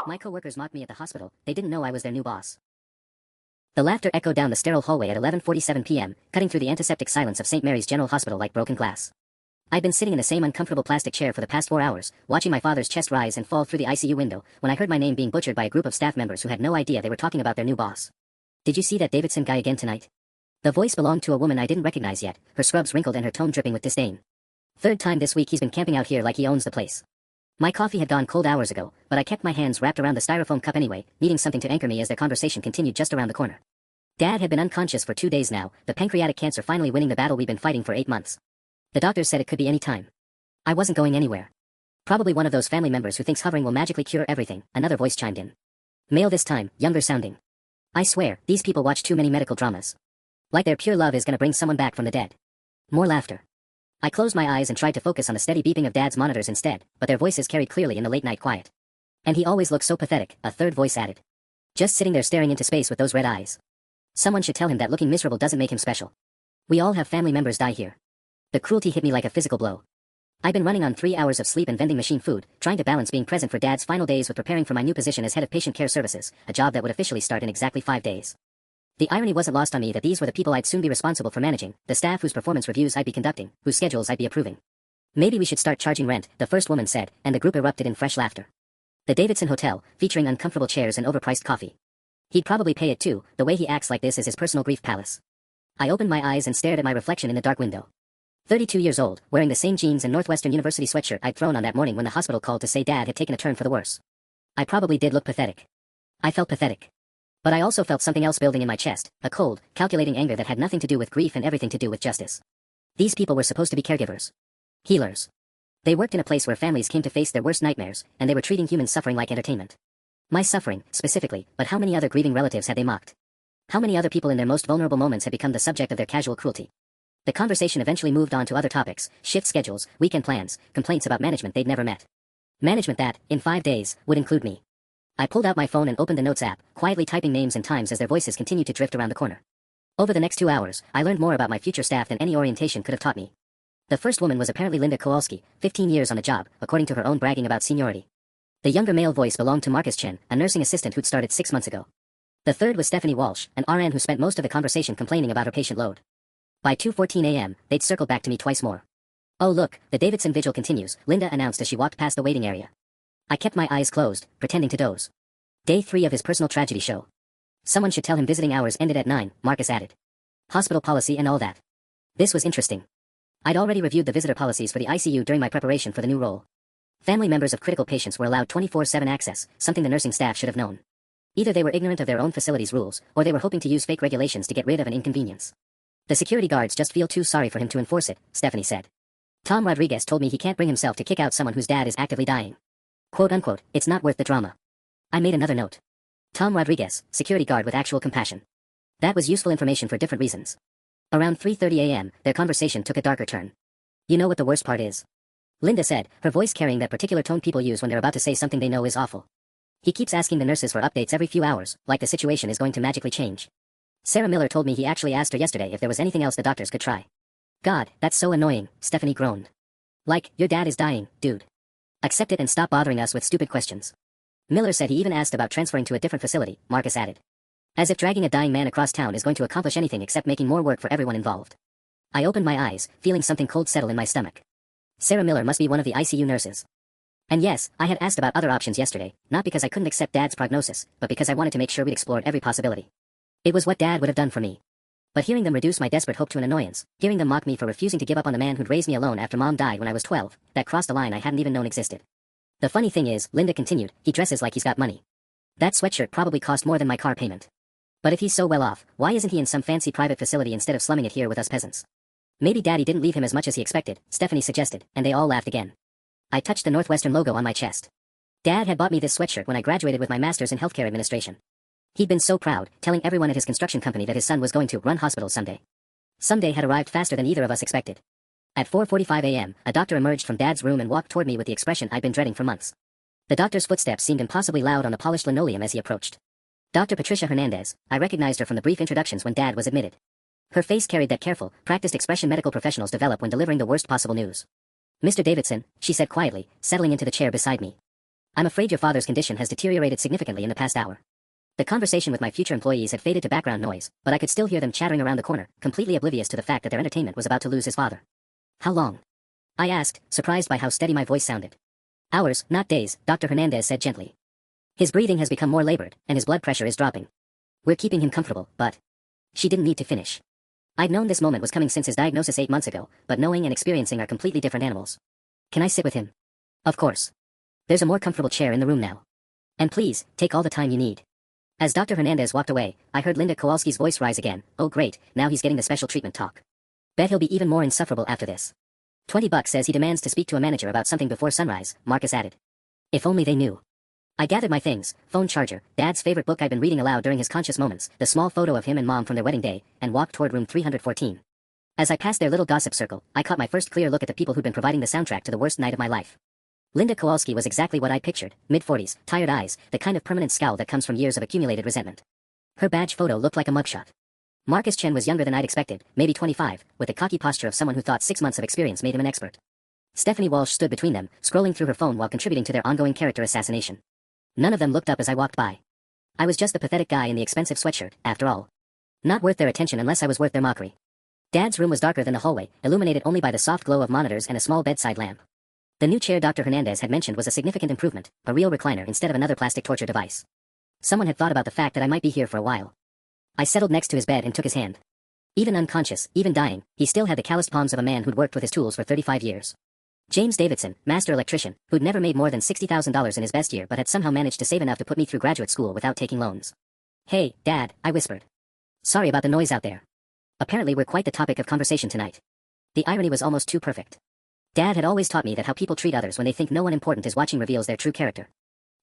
My coworkers mocked me at the hospital. They didn't know I was their new boss. The laughter echoed down the sterile hallway at 11:47 p.m., cutting through the antiseptic silence of St. Mary's General Hospital like broken glass. I'd been sitting in the same uncomfortable plastic chair for the past 4 hours, watching my father's chest rise and fall through the ICU window, when I heard my name being butchered by a group of staff members who had no idea they were talking about their new boss. "Did you see that Davidson guy again tonight?" The voice belonged to a woman I didn't recognize yet, her scrubs wrinkled and her tone dripping with disdain. "Third time this week he's been camping out here like he owns the place." My coffee had gone cold hours ago, but I kept my hands wrapped around the styrofoam cup anyway, needing something to anchor me as their conversation continued just around the corner. Dad had been unconscious for 2 days now, the pancreatic cancer finally winning the battle we'd been fighting for 8 months. The doctors said it could be any time. I wasn't going anywhere. Probably one of those family members who thinks hovering will magically cure everything, another voice chimed in. Male this time, younger sounding. I swear, these people watch too many medical dramas. Like their pure love is gonna bring someone back from the dead. More laughter. I closed my eyes and tried to focus on the steady beeping of Dad's monitors instead, but their voices carried clearly in the late-night quiet. "And he always looks so pathetic," a third voice added. "Just sitting there staring into space with those red eyes. Someone should tell him that looking miserable doesn't make him special. We all have family members die here." The cruelty hit me like a physical blow. I'd been running on 3 hours of sleep and vending machine food, trying to balance being present for Dad's final days with preparing for my new position as head of patient care services, a job that would officially start in exactly 5 days. The irony wasn't lost on me that these were the people I'd soon be responsible for managing, the staff whose performance reviews I'd be conducting, whose schedules I'd be approving. "Maybe we should start charging rent," the first woman said, and the group erupted in fresh laughter. The Davidson Hotel, featuring uncomfortable chairs and overpriced coffee. He'd probably pay it too, the way he acts like this is his personal grief palace. I opened my eyes and stared at my reflection in the dark window. 32 years old, wearing the same jeans and Northwestern University sweatshirt I'd thrown on that morning when the hospital called to say Dad had taken a turn for the worse. I probably did look pathetic. I felt pathetic. But I also felt something else building in my chest, a cold, calculating anger that had nothing to do with grief and everything to do with justice. These people were supposed to be caregivers. Healers. They worked in a place where families came to face their worst nightmares, and they were treating human suffering like entertainment. My suffering, specifically, but how many other grieving relatives had they mocked? How many other people in their most vulnerable moments had become the subject of their casual cruelty? The conversation eventually moved on to other topics, shift schedules, weekend plans, complaints about management they'd never met. Management that, in 5 days, would include me. I pulled out my phone and opened the Notes app, quietly typing names and times as their voices continued to drift around the corner. Over the next 2 hours, I learned more about my future staff than any orientation could have taught me. The first woman was apparently Linda Kowalski, 15 years on the job, according to her own bragging about seniority. The younger male voice belonged to Marcus Chen, a nursing assistant who'd started 6 months ago. The third was Stephanie Walsh, an RN who spent most of the conversation complaining about her patient load. By 2:14 a.m., they'd circled back to me twice more. "Oh look, the Davidson vigil continues," Linda announced as she walked past the waiting area. I kept my eyes closed, pretending to doze. Day 3 of his personal tragedy show. "Someone should tell him visiting hours ended at 9, Marcus added. "Hospital policy and all that." This was interesting. I'd already reviewed the visitor policies for the ICU during my preparation for the new role. Family members of critical patients were allowed 24/7 access, something the nursing staff should have known. Either they were ignorant of their own facility's rules, or they were hoping to use fake regulations to get rid of an inconvenience. "The security guards just feel too sorry for him to enforce it," Stephanie said. "Tom Rodriguez told me he can't bring himself to kick out someone whose dad is actively dying. Quote unquote, it's not worth the drama." I made another note. Tom Rodriguez, security guard with actual compassion. That was useful information for different reasons. Around 3:30 a.m., their conversation took a darker turn. "You know what the worst part is?" Linda said, her voice carrying that particular tone people use when they're about to say something they know is awful. "He keeps asking the nurses for updates every few hours, like the situation is going to magically change. Sarah Miller told me he actually asked her yesterday if there was anything else the doctors could try." "God, that's so annoying," Stephanie groaned. "Like, your dad is dying, dude. Accept it and stop bothering us with stupid questions." Miller said he even asked about transferring to a different facility, Marcus added. As if dragging a dying man across town is going to accomplish anything except making more work for everyone involved. I opened my eyes, feeling something cold settle in my stomach. Sarah Miller must be one of the ICU nurses. And yes, I had asked about other options yesterday, not because I couldn't accept Dad's prognosis, but because I wanted to make sure we'd explored every possibility. It was what Dad would have done for me. But hearing them reduce my desperate hope to an annoyance, hearing them mock me for refusing to give up on the man who'd raised me alone after Mom died when I was 12, that crossed a line I hadn't even known existed. "The funny thing is," Linda continued, "he dresses like he's got money. That sweatshirt probably cost more than my car payment. But if he's so well off, why isn't he in some fancy private facility instead of slumming it here with us peasants?" "Maybe Daddy didn't leave him as much as he expected," Stephanie suggested, and they all laughed again. I touched the Northwestern logo on my chest. Dad had bought me this sweatshirt when I graduated with my master's in healthcare administration. He'd been so proud, telling everyone at his construction company that his son was going to run hospitals someday. Someday had arrived faster than either of us expected. At 4:45 a.m., a doctor emerged from Dad's room and walked toward me with the expression I'd been dreading for months. The doctor's footsteps seemed impossibly loud on the polished linoleum as he approached. Dr. Patricia Hernandez, I recognized her from the brief introductions when Dad was admitted. Her face carried that careful, practiced expression medical professionals develop when delivering the worst possible news. "Mr. Davidson," she said quietly, settling into the chair beside me. I'm afraid your father's condition has deteriorated significantly in the past hour. The conversation with my future employees had faded to background noise, but I could still hear them chattering around the corner, completely oblivious to the fact that their entertainment was about to lose his father. How long? I asked, surprised by how steady my voice sounded. Hours, not days, Dr. Hernandez said gently. His breathing has become more labored, and his blood pressure is dropping. We're keeping him comfortable, but... She didn't need to finish. I'd known this moment was coming since his diagnosis 8 months ago, but knowing and experiencing are completely different animals. Can I sit with him? Of course. There's a more comfortable chair in the room now. And please, take all the time you need. As Dr. Hernandez walked away, I heard Linda Kowalski's voice rise again. Oh great, now he's getting the special treatment talk. Bet he'll be even more insufferable after this. $20 says he demands to speak to a manager about something before sunrise, Marcus added. If only they knew. I gathered my things, phone charger, Dad's favorite book I'd been reading aloud during his conscious moments, the small photo of him and Mom from their wedding day, and walked toward room 314. As I passed their little gossip circle, I caught my first clear look at the people who'd been providing the soundtrack to the worst night of my life. Linda Kowalski was exactly what I pictured, mid-40s, tired eyes, the kind of permanent scowl that comes from years of accumulated resentment. Her badge photo looked like a mugshot. Marcus Chen was younger than I'd expected, maybe 25, with the cocky posture of someone who thought 6 months of experience made him an expert. Stephanie Walsh stood between them, scrolling through her phone while contributing to their ongoing character assassination. None of them looked up as I walked by. I was just the pathetic guy in the expensive sweatshirt, after all. Not worth their attention unless I was worth their mockery. Dad's room was darker than the hallway, illuminated only by the soft glow of monitors and a small bedside lamp. The new chair Dr. Hernandez had mentioned was a significant improvement, a real recliner instead of another plastic torture device. Someone had thought about the fact that I might be here for a while. I settled next to his bed and took his hand. Even unconscious, even dying, he still had the calloused palms of a man who'd worked with his tools for 35 years. James Davidson, master electrician, who'd never made more than $60,000 in his best year but had somehow managed to save enough to put me through graduate school without taking loans. Hey, Dad, I whispered. Sorry about the noise out there. Apparently we're quite the topic of conversation tonight. The irony was almost too perfect. Dad had always taught me that how people treat others when they think no one important is watching reveals their true character.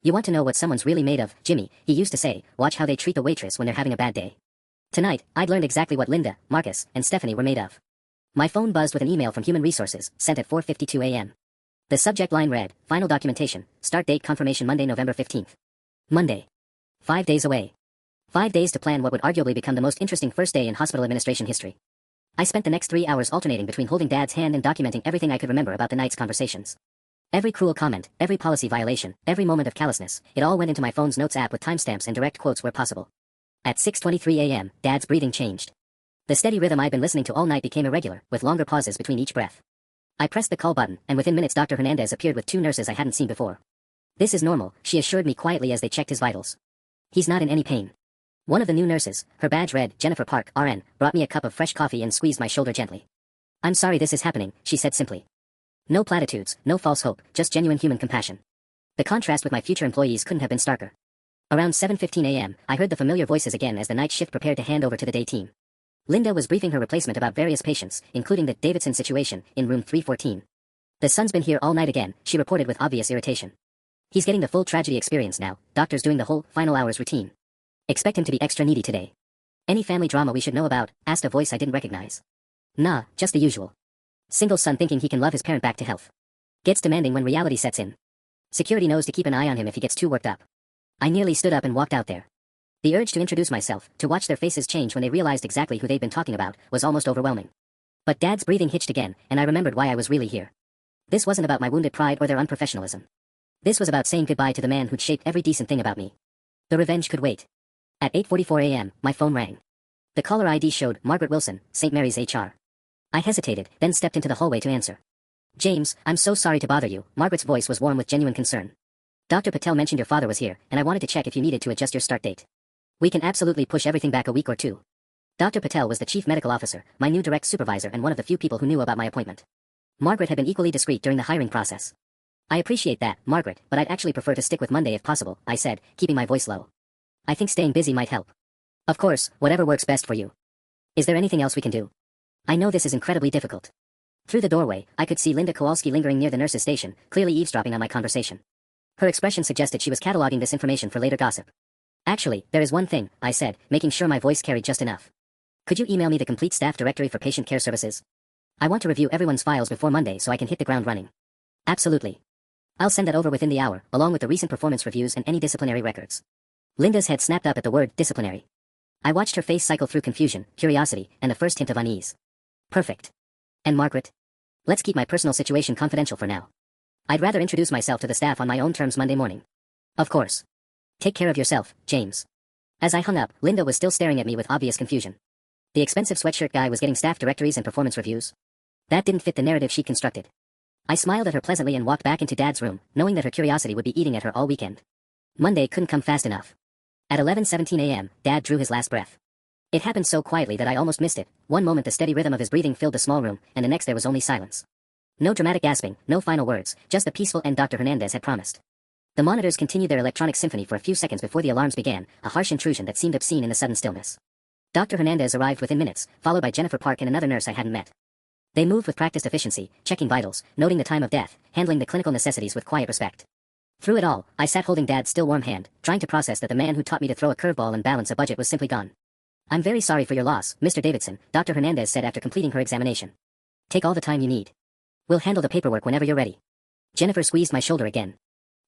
You want to know what someone's really made of, Jimmy, he used to say, watch how they treat the waitress when they're having a bad day. Tonight, I'd learned exactly what Linda, Marcus, and Stephanie were made of. My phone buzzed with an email from Human Resources, sent at 4:52 a.m. The subject line read, Final Documentation, Start Date Confirmation Monday, November 15th. Monday. 5 days away. 5 days to plan what would arguably become the most interesting first day in hospital administration history. I spent the next 3 hours alternating between holding Dad's hand and documenting everything I could remember about the night's conversations. Every cruel comment, every policy violation, every moment of callousness, it all went into my phone's notes app with timestamps and direct quotes where possible. At 6:23 a.m., Dad's breathing changed. The steady rhythm I'd been listening to all night became irregular, with longer pauses between each breath. I pressed the call button, and within minutes Dr. Hernandez appeared with 2 nurses I hadn't seen before. This is normal, she assured me quietly as they checked his vitals. He's not in any pain. One of the new nurses, her badge read, Jennifer Park, RN, brought me a cup of fresh coffee and squeezed my shoulder gently. I'm sorry this is happening, she said simply. No platitudes, no false hope, just genuine human compassion. The contrast with my future employees couldn't have been starker. Around 7:15 a.m., I heard the familiar voices again as the night shift prepared to hand over to the day team. Linda was briefing her replacement about various patients, including the Davidson situation, in room 314. The son's been here all night again, she reported with obvious irritation. He's getting the full tragedy experience now, doctors doing the whole final hours routine. Expect him to be extra needy today. Any family drama we should know about? Asked a voice I didn't recognize. Nah, just the usual. Single son thinking he can love his parent back to health. Gets demanding when reality sets in. Security knows to keep an eye on him if he gets too worked up. I nearly stood up and walked out there. The urge to introduce myself, to watch their faces change when they realized exactly who they'd been talking about, was almost overwhelming. But Dad's breathing hitched again, and I remembered why I was really here. This wasn't about my wounded pride or their unprofessionalism. This was about saying goodbye to the man who'd shaped every decent thing about me. The revenge could wait. At 8:44 a.m., my phone rang. The caller ID showed Margaret Wilson, St. Mary's HR. I hesitated, then stepped into the hallway to answer. James, I'm so sorry to bother you, Margaret's voice was warm with genuine concern. Dr. Patel mentioned your father was here, and I wanted to check if you needed to adjust your start date. We can absolutely push everything back a week or 2. Dr. Patel was the chief medical officer, my new direct supervisor and one of the few people who knew about my appointment. Margaret had been equally discreet during the hiring process. I appreciate that, Margaret, but I'd actually prefer to stick with Monday if possible, I said, keeping my voice low. I think staying busy might help. Of course, whatever works best for you. Is there anything else we can do? I know this is incredibly difficult. Through the doorway, I could see Linda Kowalski lingering near the nurse's station, clearly eavesdropping on my conversation. Her expression suggested she was cataloging this information for later gossip. Actually, there is one thing, I said, making sure my voice carried just enough. Could you email me the complete staff directory for patient care services? I want to review everyone's files before Monday so I can hit the ground running. Absolutely. I'll send that over within the hour, along with the recent performance reviews and any disciplinary records. Linda's head snapped up at the word disciplinary. I watched her face cycle through confusion, curiosity, and the first hint of unease. Perfect. And Margaret? Let's keep my personal situation confidential for now. I'd rather introduce myself to the staff on my own terms Monday morning. Of course. Take care of yourself, James. As I hung up, Linda was still staring at me with obvious confusion. The expensive sweatshirt guy was getting staff directories and performance reviews. That didn't fit the narrative she'd constructed. I smiled at her pleasantly and walked back into Dad's room, knowing that her curiosity would be eating at her all weekend. Monday couldn't come fast enough. At 11:17 a.m., Dad drew his last breath. It happened so quietly that I almost missed it. One moment the steady rhythm of his breathing filled the small room, and the next there was only silence. No dramatic gasping, no final words, just the peaceful end Dr. Hernandez had promised. The monitors continued their electronic symphony for a few seconds before the alarms began, a harsh intrusion that seemed obscene in the sudden stillness. Dr. Hernandez arrived within minutes, followed by Jennifer Park and another nurse I hadn't met. They moved with practiced efficiency, checking vitals, noting the time of death, handling the clinical necessities with quiet respect. Through it all, I sat holding Dad's still warm hand, trying to process that the man who taught me to throw a curveball and balance a budget was simply gone. "I'm very sorry for your loss, Mr. Davidson," Dr. Hernandez said after completing her examination. "Take all the time you need. We'll handle the paperwork whenever you're ready." Jennifer squeezed my shoulder again.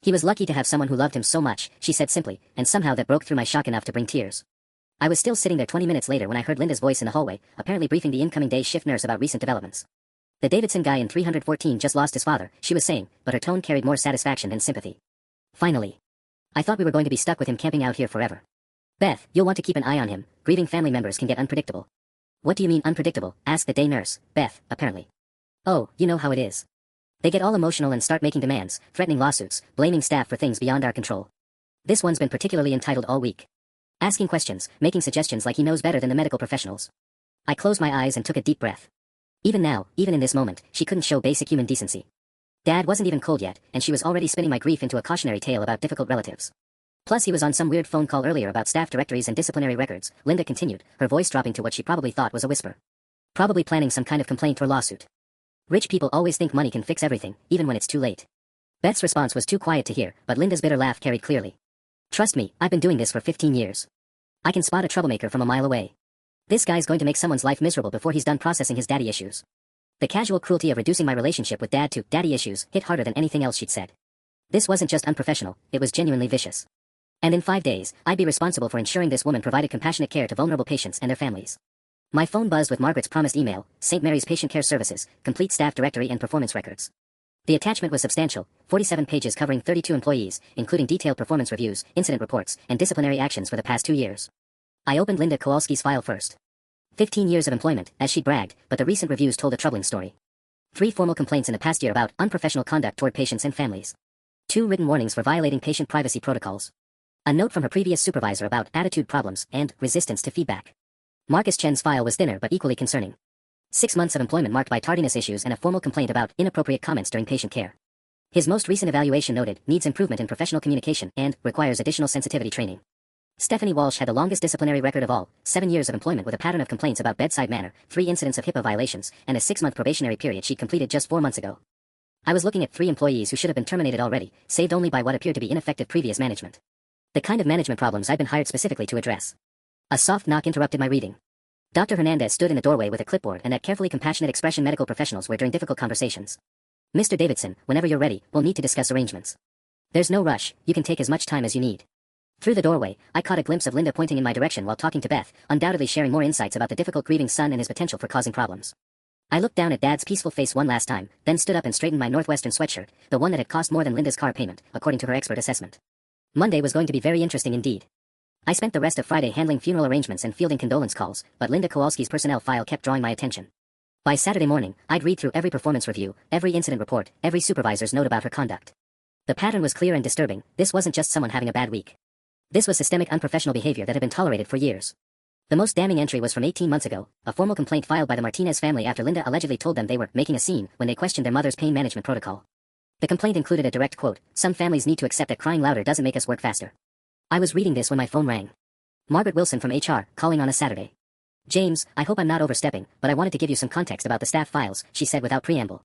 "He was lucky to have someone who loved him so much," she said simply, and somehow that broke through my shock enough to bring tears. I was still sitting there 20 minutes later when I heard Linda's voice in the hallway, apparently briefing the incoming day shift nurse about recent developments. "The Davidson guy in 314 just lost his father," she was saying, but her tone carried more satisfaction than sympathy. "Finally. I thought we were going to be stuck with him camping out here forever. Beth, you'll want to keep an eye on him. Grieving family members can get unpredictable." "What do you mean unpredictable?" asked the day nurse, Beth, apparently. "Oh, you know how it is. They get all emotional and start making demands, threatening lawsuits, blaming staff for things beyond our control. This one's been particularly entitled all week. Asking questions, making suggestions like he knows better than the medical professionals." I closed my eyes and took a deep breath. Even now, even in this moment, she couldn't show basic human decency. Dad wasn't even cold yet, and she was already spinning my grief into a cautionary tale about difficult relatives. Plus he was on some weird phone call earlier about staff directories and disciplinary records, Linda continued, her voice dropping to what she probably thought was a whisper. "Probably planning some kind of complaint or lawsuit. Rich people always think money can fix everything, even when it's too late." Beth's response was too quiet to hear, but Linda's bitter laugh carried clearly. "Trust me, I've been doing this for 15 years. I can spot a troublemaker from a mile away. This guy's going to make someone's life miserable before he's done processing his daddy issues." The casual cruelty of reducing my relationship with Dad to daddy issues hit harder than anything else she'd said. This wasn't just unprofessional, it was genuinely vicious. And in 5 days, I'd be responsible for ensuring this woman provided compassionate care to vulnerable patients and their families. My phone buzzed with Margaret's promised email, St. Mary's Patient Care Services, complete staff directory and performance records. The attachment was substantial, 47 pages covering 32 employees, including detailed performance reviews, incident reports, and disciplinary actions for the past 2 years. I opened Linda Kowalski's file first. 15 years of employment, as she bragged, but the recent reviews told a troubling story. 3 formal complaints in the past year about unprofessional conduct toward patients and families. 2 written warnings for violating patient privacy protocols. A note from her previous supervisor about attitude problems and resistance to feedback. Marcus Chen's file was thinner but equally concerning. 6 months of employment marked by tardiness issues and a formal complaint about inappropriate comments during patient care. His most recent evaluation noted needs improvement in professional communication and requires additional sensitivity training. Stephanie Walsh had the longest disciplinary record of all, 7 years of employment with a pattern of complaints about bedside manner, 3 incidents of HIPAA violations, and a 6-month probationary period she'd completed just 4 months ago. I was looking at 3 employees who should have been terminated already, saved only by what appeared to be ineffective previous management. The kind of management problems I'd been hired specifically to address. A soft knock interrupted my reading. Dr. Hernandez stood in the doorway with a clipboard and that carefully compassionate expression medical professionals wear during difficult conversations. "Mr. Davidson, whenever you're ready, we'll need to discuss arrangements. There's no rush, you can take as much time as you need." Through the doorway, I caught a glimpse of Linda pointing in my direction while talking to Beth, undoubtedly sharing more insights about the difficult grieving son and his potential for causing problems. I looked down at Dad's peaceful face one last time, then stood up and straightened my Northwestern sweatshirt, the one that had cost more than Linda's car payment, according to her expert assessment. Monday was going to be very interesting indeed. I spent the rest of Friday handling funeral arrangements and fielding condolence calls, but Linda Kowalski's personnel file kept drawing my attention. By Saturday morning, I'd read through every performance review, every incident report, every supervisor's note about her conduct. The pattern was clear and disturbing. This wasn't just someone having a bad week. This was systemic unprofessional behavior that had been tolerated for years. The most damning entry was from 18 months ago, a formal complaint filed by the Martinez family after Linda allegedly told them they were making a scene when they questioned their mother's pain management protocol. The complaint included a direct quote, "Some families need to accept that crying louder doesn't make us work faster." I was reading this when my phone rang. Margaret Wilson from HR, calling on a Saturday. "James, I hope I'm not overstepping, but I wanted to give you some context about the staff files," she said without preamble.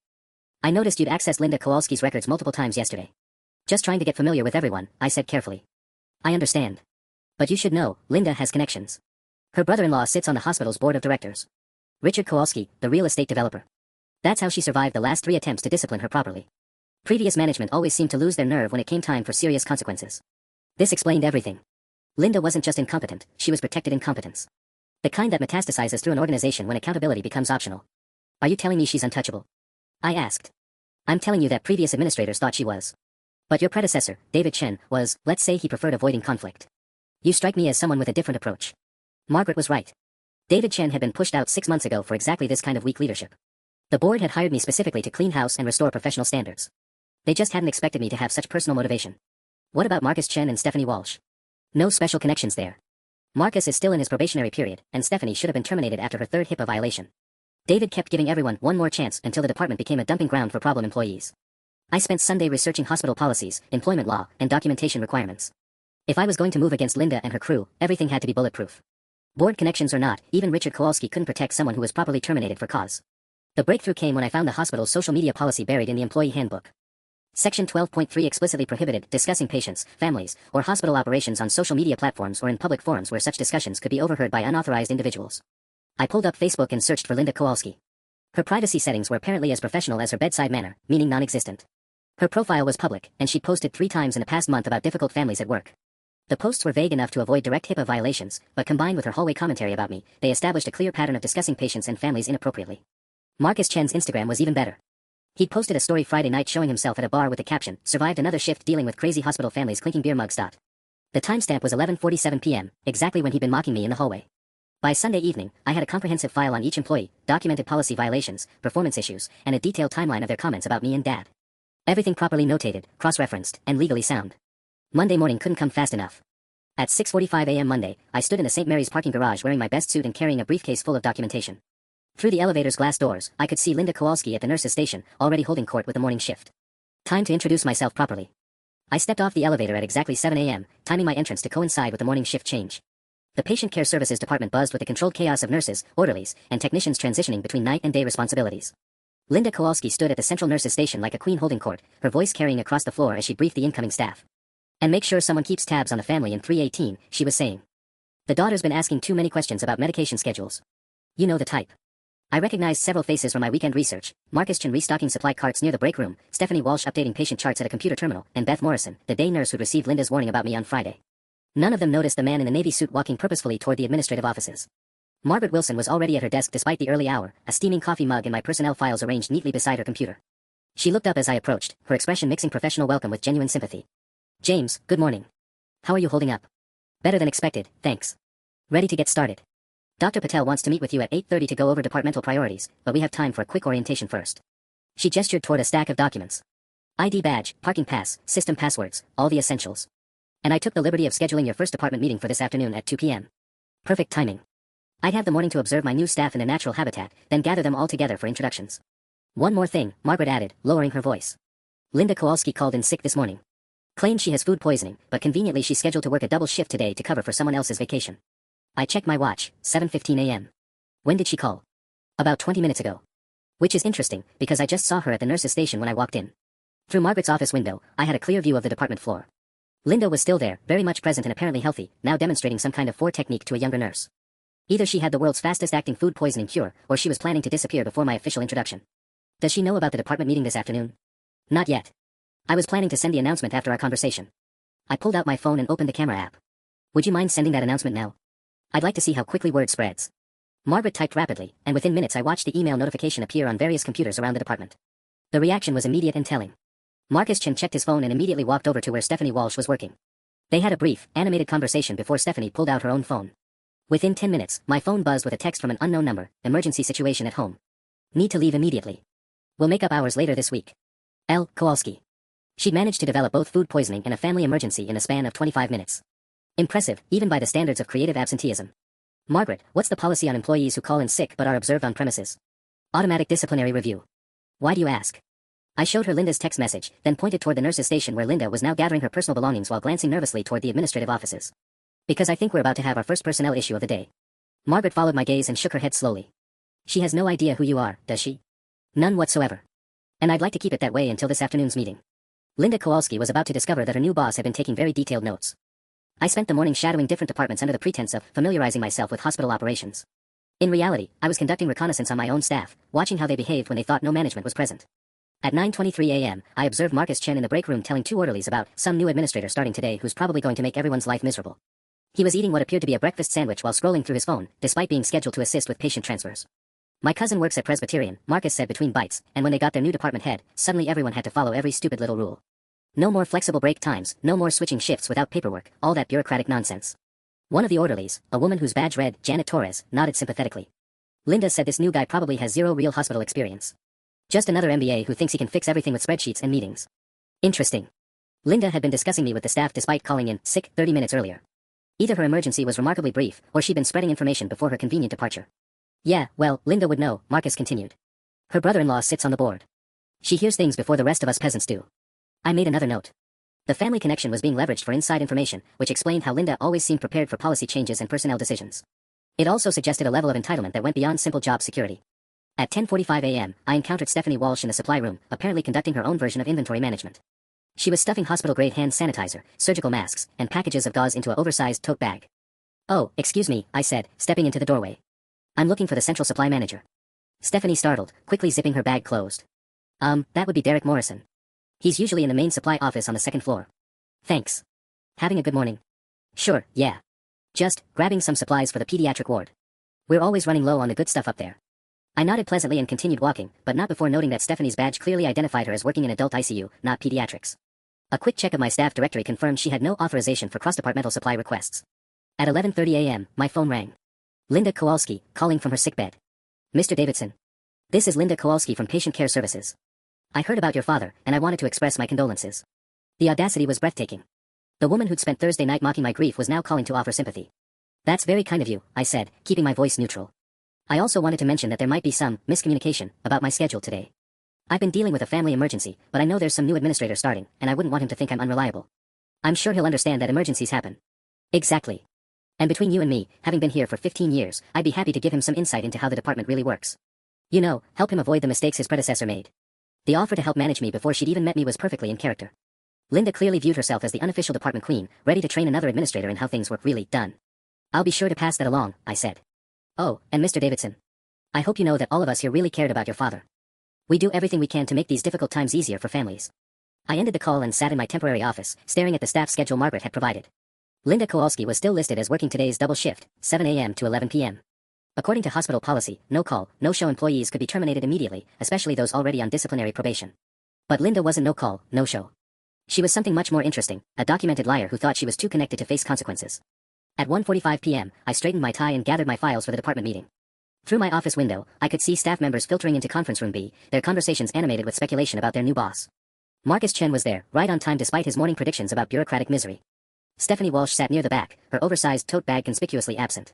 "I noticed you'd accessed Linda Kowalski's records multiple times yesterday." "Just trying to get familiar with everyone," I said carefully. "I understand. But you should know, Linda has connections. Her brother-in-law sits on the hospital's board of directors. Richard Kowalski, the real estate developer. That's how she survived the last 3 attempts to discipline her properly. Previous management always seemed to lose their nerve when it came time for serious consequences. This explained everything. Linda wasn't just incompetent, she was protected incompetence. The kind that metastasizes through an organization when accountability becomes optional." "Are you telling me she's untouchable?" I asked. I'm telling you that previous administrators thought she was. But your predecessor, David Chen, was, let's say he preferred avoiding conflict. You strike me as someone with a different approach. Margaret was right. David Chen had been pushed out 6 months ago for exactly this kind of weak leadership. The board had hired me specifically to clean house and restore professional standards. They just hadn't expected me to have such personal motivation. What about Marcus Chen and Stephanie Walsh? No special connections there. Marcus is still in his probationary period, and Stephanie should have been terminated after her third HIPAA violation. David kept giving everyone one more chance until the department became a dumping ground for problem employees. I spent Sunday researching hospital policies, employment law, and documentation requirements. If I was going to move against Linda and her crew, everything had to be bulletproof. Board connections or not, even Richard Kowalski couldn't protect someone who was properly terminated for cause. The breakthrough came when I found the hospital's social media policy buried in the employee handbook. Section 12.3 explicitly prohibited discussing patients, families, or hospital operations on social media platforms or in public forums where such discussions could be overheard by unauthorized individuals. I pulled up Facebook and searched for Linda Kowalski. Her privacy settings were apparently as professional as her bedside manner, meaning non-existent. Her profile was public, and she'd posted 3 times in the past month about difficult families at work. The posts were vague enough to avoid direct HIPAA violations, but combined with her hallway commentary about me, they established a clear pattern of discussing patients and families inappropriately. Marcus Chen's Instagram was even better. He'd posted a story Friday night showing himself at a bar with the caption, "Survived another shift dealing with crazy hospital families clinking beer mugs." The timestamp was 11:47 p.m., exactly when he'd been mocking me in the hallway. By Sunday evening, I had a comprehensive file on each employee, documented policy violations, performance issues, and a detailed timeline of their comments about me and Dad. Everything properly notated, cross-referenced, and legally sound. Monday morning couldn't come fast enough. At 6:45 a.m. Monday, I stood in the St. Mary's parking garage wearing my best suit and carrying a briefcase full of documentation. Through the elevator's glass doors, I could see Linda Kowalski at the nurse's station, already holding court with the morning shift. Time to introduce myself properly. I stepped off the elevator at exactly 7 a.m., timing my entrance to coincide with the morning shift change. The patient care services department buzzed with the controlled chaos of nurses, orderlies, and technicians transitioning between night and day responsibilities. Linda Kowalski stood at the central nurse's station like a queen holding court, her voice carrying across the floor as she briefed the incoming staff. "And make sure someone keeps tabs on the family in 318, she was saying. "The daughter's been asking too many questions about medication schedules. You know the type." I recognized several faces from my weekend research: Marcus Chen restocking supply carts near the break room, Stephanie Walsh updating patient charts at a computer terminal, and Beth Morrison, the day nurse who'd received Linda's warning about me on Friday. None of them noticed the man in the navy suit walking purposefully toward the administrative offices. Margaret Wilson was already at her desk despite the early hour, a steaming coffee mug and my personnel files arranged neatly beside her computer. She looked up as I approached, her expression mixing professional welcome with genuine sympathy. "James, good morning. How are you holding up?" "Better than expected, thanks. Ready to get started. Dr. Patel wants to meet with you at 8:30 to go over departmental priorities, but we have time for a quick orientation first." She gestured toward a stack of documents. ID badge, parking pass, system passwords, all the essentials. "And I took the liberty of scheduling your first department meeting for this afternoon at 2 p.m. Perfect timing. I'd have the morning to observe my new staff in their natural habitat, then gather them all together for introductions. One more thing," Margaret added, lowering her voice. "Linda Kowalski called in sick this morning. Claimed she has food poisoning, but conveniently she's scheduled to work a double shift today to cover for someone else's vacation." I checked my watch, 7:15 a.m. "When did she call?" "About 20 minutes ago. Which is interesting, because I just saw her at the nurse's station when I walked in." Through Margaret's office window, I had a clear view of the department floor. Linda was still there, very much present and apparently healthy, now demonstrating some kind of four technique to a younger nurse. Either she had the world's fastest-acting food poisoning cure, or she was planning to disappear before my official introduction. "Does she know about the department meeting this afternoon?" "Not yet. I was planning to send the announcement after our conversation." I pulled out my phone and opened the camera app. "Would you mind sending that announcement now? I'd like to see how quickly word spreads." Margaret typed rapidly, and within minutes I watched the email notification appear on various computers around the department. The reaction was immediate and telling. Marcus Chen checked his phone and immediately walked over to where Stephanie Walsh was working. They had a brief, animated conversation before Stephanie pulled out her own phone. Within 10 minutes, my phone buzzed with a text from an unknown number: "Emergency situation at home. Need to leave immediately. Will make up hours later this week. L. Kowalski." She'd managed to develop both food poisoning and a family emergency in a span of 25 minutes. Impressive, even by the standards of creative absenteeism. "Margaret, what's the policy on employees who call in sick but are observed on premises?" "Automatic disciplinary review." "Why do you ask?" I showed her Linda's text message, then pointed toward the nurse's station where Linda was now gathering her personal belongings while glancing nervously toward the administrative offices. "Because I think we're about to have our first personnel issue of the day." Margaret followed my gaze and shook her head slowly. "She has no idea who you are, does she?" "None whatsoever. And I'd like to keep it that way until this afternoon's meeting." Linda Kowalski was about to discover that her new boss had been taking very detailed notes. I spent the morning shadowing different departments under the pretense of familiarizing myself with hospital operations. In reality, I was conducting reconnaissance on my own staff, watching how they behaved when they thought no management was present. At 9:23 a.m., I observed Marcus Chen in the break room telling two orderlies about some new administrator starting today who's probably going to make everyone's life miserable. He was eating what appeared to be a breakfast sandwich while scrolling through his phone, despite being scheduled to assist with patient transfers. My cousin works at Presbyterian, Marcus said between bites, and when they got their new department head, suddenly everyone had to follow every stupid little rule. No more flexible break times, no more switching shifts without paperwork, all that bureaucratic nonsense. One of the orderlies, a woman whose badge read Janet Torres, nodded sympathetically. Linda said this new guy probably has zero real hospital experience. Just another MBA who thinks he can fix everything with spreadsheets and meetings. Interesting. Linda had been discussing me with the staff despite calling in sick 30 minutes earlier. Either her emergency was remarkably brief, or she'd been spreading information before her convenient departure. Yeah, well, Linda would know, Marcus continued. Her brother-in-law sits on the board. She hears things before the rest of us peasants do. I made another note. The family connection was being leveraged for inside information, which explained how Linda always seemed prepared for policy changes and personnel decisions. It also suggested a level of entitlement that went beyond simple job security. At 10:45 a.m., I encountered Stephanie Walsh in the supply room, apparently conducting her own version of inventory management. She was stuffing hospital-grade hand sanitizer, surgical masks, and packages of gauze into an oversized tote bag. Oh, excuse me, I said, stepping into the doorway. I'm looking for the central supply manager. Stephanie startled, quickly zipping her bag closed. That would be Derek Morrison. He's usually in the main supply office on the second floor. Thanks. Having a good morning? Sure, yeah. Just grabbing some supplies for the pediatric ward. We're always running low on the good stuff up there. I nodded pleasantly and continued walking, but not before noting that Stephanie's badge clearly identified her as working in adult ICU, not pediatrics. A quick check of my staff directory confirmed she had no authorization for cross-departmental supply requests. At 11:30 a.m., my phone rang. Linda Kowalski, calling from her sickbed. Mr. Davidson. This is Linda Kowalski from Patient Care Services. I heard about your father, and I wanted to express my condolences. The audacity was breathtaking. The woman who'd spent Thursday night mocking my grief was now calling to offer sympathy. That's very kind of you, I said, keeping my voice neutral. I also wanted to mention that there might be some miscommunication about my schedule today. I've been dealing with a family emergency, but I know there's some new administrator starting, and I wouldn't want him to think I'm unreliable. I'm sure he'll understand that emergencies happen. Exactly. And between you and me, having been here for 15 years, I'd be happy to give him some insight into how the department really works. You know, help him avoid the mistakes his predecessor made. The offer to help manage me before she'd even met me was perfectly in character. Linda clearly viewed herself as the unofficial department queen, ready to train another administrator in how things were really done. I'll be sure to pass that along, I said. Oh, and Mr. Davidson. I hope you know that all of us here really cared about your father. We do everything we can to make these difficult times easier for families. I ended the call and sat in my temporary office, staring at the staff schedule Margaret had provided. Linda Kowalski was still listed as working today's double shift, 7 a.m. to 11 p.m. According to hospital policy, no call, no show employees could be terminated immediately, especially those already on disciplinary probation. But Linda wasn't no call, no show. She was something much more interesting, a documented liar who thought she was too connected to face consequences. At 1:45 p.m., I straightened my tie and gathered my files for the department meeting. Through my office window, I could see staff members filtering into conference room B, their conversations animated with speculation about their new boss. Marcus Chen was there, right on time despite his morning predictions about bureaucratic misery. Stephanie Walsh sat near the back, her oversized tote bag conspicuously absent.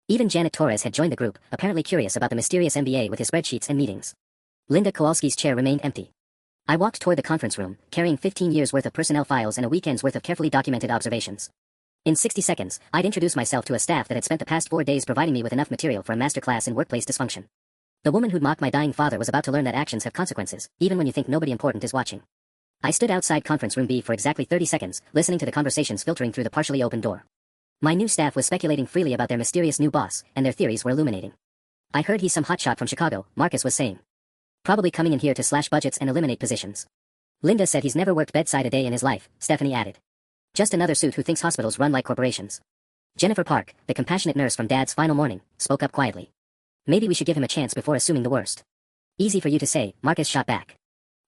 Even Janet Torres had joined the group, apparently curious about the mysterious MBA with his spreadsheets and meetings. Linda Kowalski's chair remained empty. I walked toward the conference room, carrying 15 years' worth of personnel files and a weekend's worth of carefully documented observations. In 60 seconds, I'd introduce myself to a staff that had spent the past 4 days providing me with enough material for a masterclass in workplace dysfunction. The woman who'd mocked my dying father was about to learn that actions have consequences, even when you think nobody important is watching. I stood outside conference room B for exactly 30 seconds, listening to the conversations filtering through the partially open door. My new staff was speculating freely about their mysterious new boss, and their theories were illuminating. I heard he's some hotshot from Chicago, Marcus was saying. Probably coming in here to slash budgets and eliminate positions. Linda said he's never worked bedside a day in his life, Stephanie added. Just another suit who thinks hospitals run like corporations. Jennifer Park, the compassionate nurse from Dad's final morning, spoke up quietly. Maybe we should give him a chance before assuming the worst. Easy for you to say, Marcus shot back.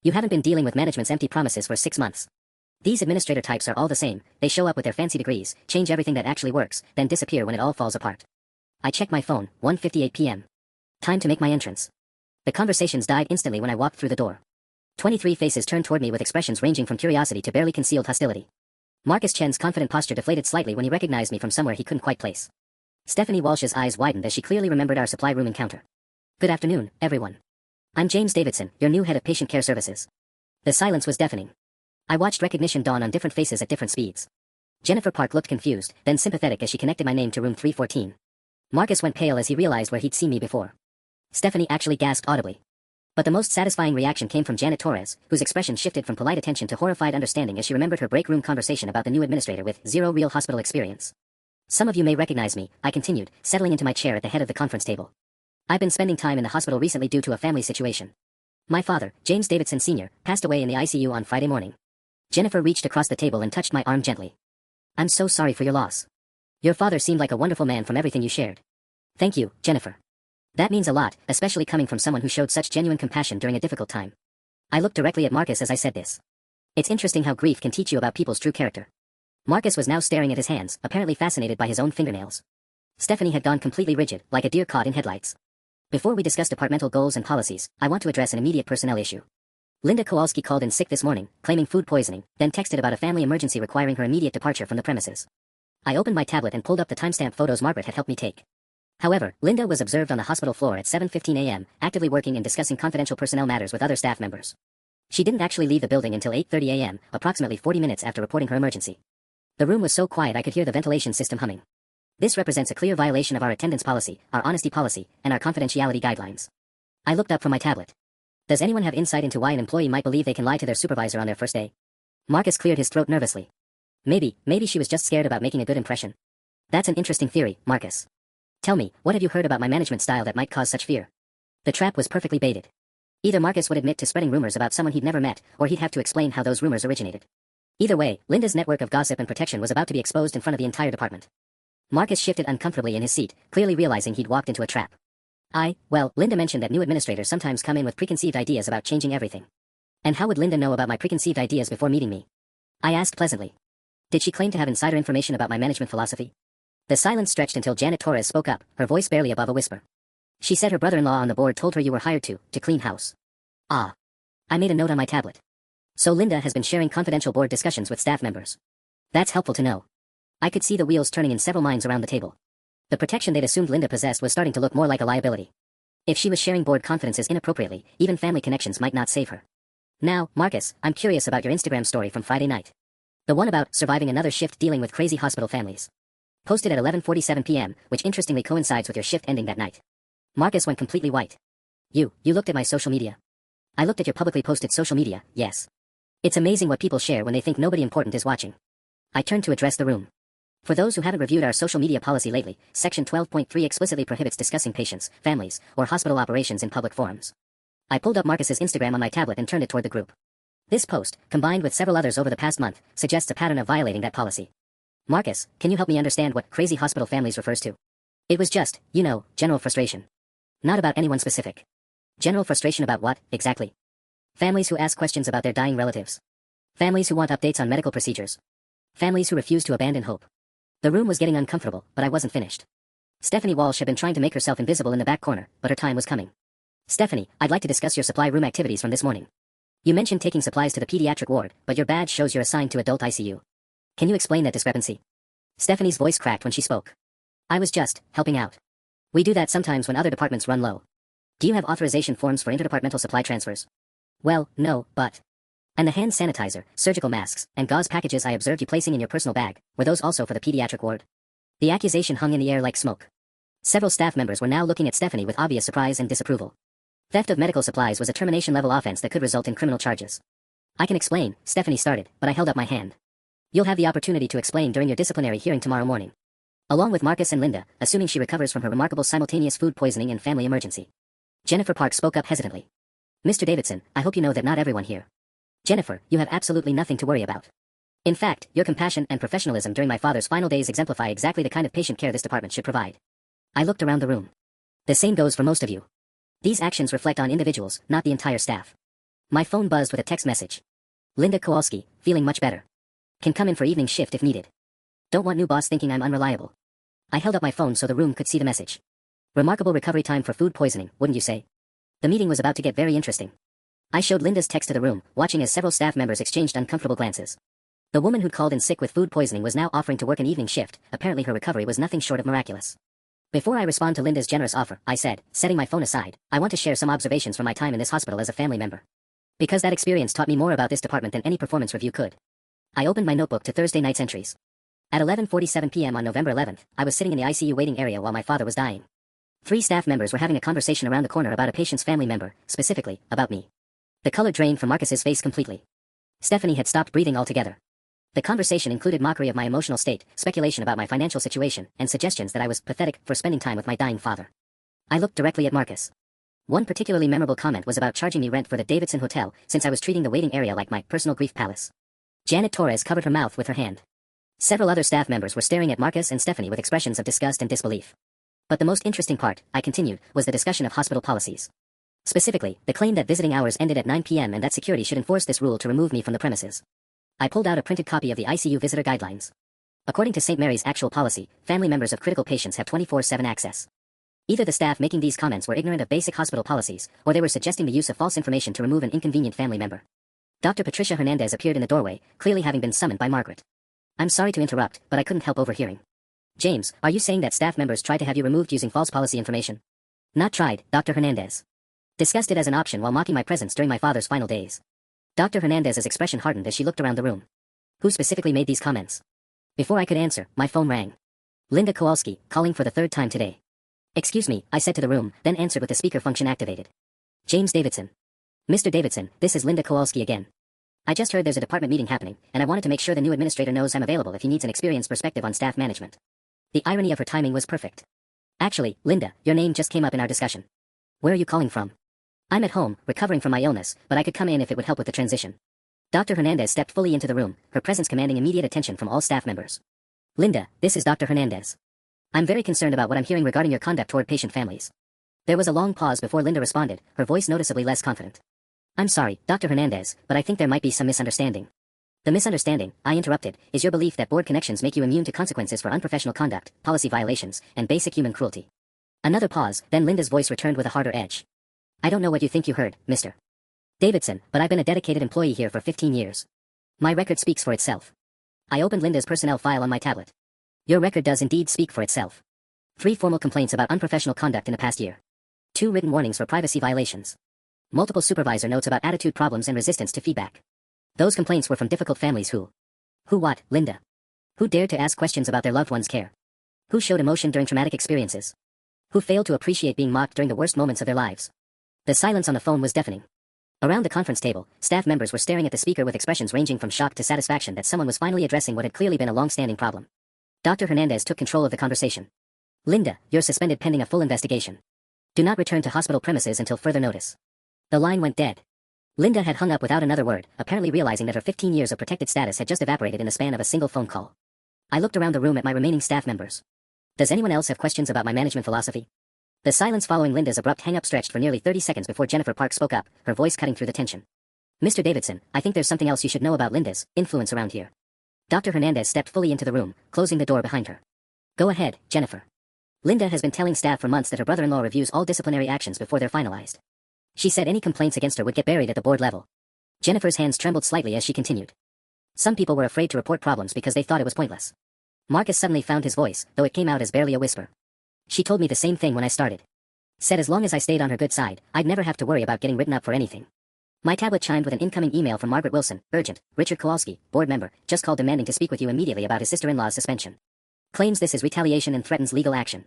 You haven't been dealing with management's empty promises for 6 months. These administrator types are all the same, they show up with their fancy degrees, change everything that actually works, then disappear when it all falls apart. I checked my phone, 1:58 p.m. Time to make my entrance. The conversations died instantly when I walked through the door. 23 faces turned toward me with expressions ranging from curiosity to barely concealed hostility. Marcus Chen's confident posture deflated slightly when he recognized me from somewhere he couldn't quite place. Stephanie Walsh's eyes widened as she clearly remembered our supply room encounter. Good afternoon, everyone. I'm James Davidson, your new head of patient care services. The silence was deafening. I watched recognition dawn on different faces at different speeds. Jennifer Park looked confused, then sympathetic as she connected my name to room 314. Marcus went pale as he realized where he'd seen me before. Stephanie actually gasped audibly. But the most satisfying reaction came from Janet Torres, whose expression shifted from polite attention to horrified understanding as she remembered her break room conversation about the new administrator with zero real hospital experience. Some of you may recognize me, I continued, settling into my chair at the head of the conference table. I've been spending time in the hospital recently due to a family situation. My father, James Davidson Sr., passed away in the ICU on Friday morning. Jennifer reached across the table and touched my arm gently. I'm so sorry for your loss. Your father seemed like a wonderful man from everything you shared. Thank you, Jennifer. That means a lot, especially coming from someone who showed such genuine compassion during a difficult time. I looked directly at Marcus as I said this. It's interesting how grief can teach you about people's true character. Marcus was now staring at his hands, apparently fascinated by his own fingernails. Stephanie had gone completely rigid, like a deer caught in headlights. Before we discuss departmental goals and policies, I want to address an immediate personnel issue. Linda Kowalski called in sick this morning, claiming food poisoning, then texted about a family emergency requiring her immediate departure from the premises. I opened my tablet and pulled up the timestamp photos Margaret had helped me take. However, Linda was observed on the hospital floor at 7:15 a.m., actively working and discussing confidential personnel matters with other staff members. She didn't actually leave the building until 8:30 a.m., approximately 40 minutes after reporting her emergency. The room was so quiet I could hear the ventilation system humming. This represents a clear violation of our attendance policy, our honesty policy, and our confidentiality guidelines. I looked up from my tablet. Does anyone have insight into why an employee might believe they can lie to their supervisor on their first day? Marcus cleared his throat nervously. Maybe she was just scared about making a good impression. That's an interesting theory, Marcus. Tell me, what have you heard about my management style that might cause such fear? The trap was perfectly baited. Either Marcus would admit to spreading rumors about someone he'd never met, or he'd have to explain how those rumors originated. Either way, Linda's network of gossip and protection was about to be exposed in front of the entire department. Marcus shifted uncomfortably in his seat, clearly realizing he'd walked into a trap. Linda mentioned that new administrators sometimes come in with preconceived ideas about changing everything. And how would Linda know about my preconceived ideas before meeting me? I asked pleasantly. Did she claim to have insider information about my management philosophy? The silence stretched until Janet Torres spoke up, her voice barely above a whisper. She said her brother-in-law on the board told her you were hired to clean house. Ah. I made a note on my tablet. So Linda has been sharing confidential board discussions with staff members. That's helpful to know. I could see the wheels turning in several minds around the table. The protection they'd assumed Linda possessed was starting to look more like a liability. If she was sharing board confidences inappropriately, even family connections might not save her. Now, Marcus, I'm curious about your Instagram story from Friday night. The one about surviving another shift dealing with crazy hospital families. Posted at 11:47 p.m., which interestingly coincides with your shift ending that night. Marcus went completely white. You looked at my social media? I looked at your publicly posted social media, yes. It's amazing what people share when they think nobody important is watching. I turned to address the room. For those who haven't reviewed our social media policy lately, Section 12.3 explicitly prohibits discussing patients, families, or hospital operations in public forums. I pulled up Marcus's Instagram on my tablet and turned it toward the group. This post, combined with several others over the past month, suggests a pattern of violating that policy. Marcus, can you help me understand what crazy hospital families refers to? It was just, general frustration. Not about anyone specific. General frustration about what, exactly? Families who ask questions about their dying relatives. Families who want updates on medical procedures. Families who refuse to abandon hope. The room was getting uncomfortable, but I wasn't finished. Stephanie Walsh had been trying to make herself invisible in the back corner, but her time was coming. Stephanie, I'd like to discuss your supply room activities from this morning. You mentioned taking supplies to the pediatric ward, but your badge shows you're assigned to adult ICU. Can you explain that discrepancy? Stephanie's voice cracked when she spoke. I was just helping out. We do that sometimes when other departments run low. Do you have authorization forms for interdepartmental supply transfers? Well, no, but... And the hand sanitizer, surgical masks, and gauze packages I observed you placing in your personal bag, were those also for the pediatric ward? The accusation hung in the air like smoke. Several staff members were now looking at Stephanie with obvious surprise and disapproval. Theft of medical supplies was a termination-level offense that could result in criminal charges. I can explain, Stephanie started, but I held up my hand. You'll have the opportunity to explain during your disciplinary hearing tomorrow morning. Along with Marcus and Linda, assuming she recovers from her remarkable simultaneous food poisoning and family emergency. Jennifer Park spoke up hesitantly. Mr. Davidson, I hope you know that not everyone here. Jennifer, you have absolutely nothing to worry about. In fact, your compassion and professionalism during my father's final days exemplify exactly the kind of patient care this department should provide. I looked around the room. The same goes for most of you. These actions reflect on individuals, not the entire staff. My phone buzzed with a text message. Linda Kowalski, feeling much better. Can come in for evening shift if needed. Don't want new boss thinking I'm unreliable. I held up my phone so the room could see the message. Remarkable recovery time for food poisoning, wouldn't you say? The meeting was about to get very interesting. I showed Linda's text to the room, watching as several staff members exchanged uncomfortable glances. The woman who'd called in sick with food poisoning was now offering to work an evening shift. Apparently her recovery was nothing short of miraculous. Before I respond to Linda's generous offer, I said, setting my phone aside, I want to share some observations from my time in this hospital as a family member. Because that experience taught me more about this department than any performance review could. I opened my notebook to Thursday night's entries. At 11:47 p.m. on November 11th, I was sitting in the ICU waiting area while my father was dying. 3 staff members were having a conversation around the corner about a patient's family member, specifically, about me. The color drained from Marcus's face completely. Stephanie had stopped breathing altogether. The conversation included mockery of my emotional state, speculation about my financial situation, and suggestions that I was pathetic for spending time with my dying father. I looked directly at Marcus. One particularly memorable comment was about charging me rent for the Davidson Hotel, since I was treating the waiting area like my personal grief palace. Janet Torres covered her mouth with her hand. Several other staff members were staring at Marcus and Stephanie with expressions of disgust and disbelief. But the most interesting part, I continued, was the discussion of hospital policies. Specifically, the claim that visiting hours ended at 9 p.m. and that security should enforce this rule to remove me from the premises. I pulled out a printed copy of the ICU visitor guidelines. According to St. Mary's actual policy, family members of critical patients have 24/7 access. Either the staff making these comments were ignorant of basic hospital policies, or they were suggesting the use of false information to remove an inconvenient family member. Dr. Patricia Hernandez appeared in the doorway, clearly having been summoned by Margaret. I'm sorry to interrupt, but I couldn't help overhearing. James, are you saying that staff members tried to have you removed using false policy information? Not tried, Dr. Hernandez. Discussed it as an option while mocking my presence during my father's final days. Dr. Hernandez's expression hardened as she looked around the room. Who specifically made these comments? Before I could answer, my phone rang. Linda Kowalski, calling for the third time today. Excuse me, I said to the room, then answered with the speaker function activated. James Davidson. Mr. Davidson, this is Linda Kowalski again. I just heard there's a department meeting happening, and I wanted to make sure the new administrator knows I'm available if he needs an experienced perspective on staff management. The irony of her timing was perfect. Actually, Linda, your name just came up in our discussion. Where are you calling from? I'm at home, recovering from my illness, but I could come in if it would help with the transition. Dr. Hernandez stepped fully into the room, her presence commanding immediate attention from all staff members. Linda, this is Dr. Hernandez. I'm very concerned about what I'm hearing regarding your conduct toward patient families. There was a long pause before Linda responded, her voice noticeably less confident. I'm sorry, Dr. Hernandez, but I think there might be some misunderstanding. The misunderstanding, I interrupted, is your belief that board connections make you immune to consequences for unprofessional conduct, policy violations, and basic human cruelty. Another pause, then Linda's voice returned with a harder edge. I don't know what you think you heard, Mr. Davidson, but I've been a dedicated employee here for 15 years. My record speaks for itself. I opened Linda's personnel file on my tablet. Your record does indeed speak for itself. 3 formal complaints about unprofessional conduct in the past year. 2 written warnings for privacy violations. Multiple supervisor notes about attitude problems and resistance to feedback. Those complaints were from difficult families who what, Linda? Who dared to ask questions about their loved one's care? Who showed emotion during traumatic experiences? Who failed to appreciate being mocked during the worst moments of their lives? The silence on the phone was deafening. Around the conference table, staff members were staring at the speaker with expressions ranging from shock to satisfaction that someone was finally addressing what had clearly been a long-standing problem. Dr. Hernandez took control of the conversation. Linda, you're suspended pending a full investigation. Do not return to hospital premises until further notice. The line went dead. Linda had hung up without another word, apparently realizing that her 15 years of protected status had just evaporated in the span of a single phone call. I looked around the room at my remaining staff members. Does anyone else have questions about my management philosophy? The silence following Linda's abrupt hang-up stretched for nearly 30 seconds before Jennifer Park spoke up, her voice cutting through the tension. Mr. Davidson, I think there's something else you should know about Linda's influence around here. Dr. Hernandez stepped fully into the room, closing the door behind her. Go ahead, Jennifer. Linda has been telling staff for months that her brother-in-law reviews all disciplinary actions before they're finalized. She said any complaints against her would get buried at the board level. Jennifer's hands trembled slightly as she continued. Some people were afraid to report problems because they thought it was pointless. Marcus suddenly found his voice, though it came out as barely a whisper. She told me the same thing when I started. Said as long as I stayed on her good side, I'd never have to worry about getting written up for anything. My tablet chimed with an incoming email from Margaret Wilson, urgent, Richard Kowalski, board member, just called demanding to speak with you immediately about his sister-in-law's suspension. Claims this is retaliation and threatens legal action.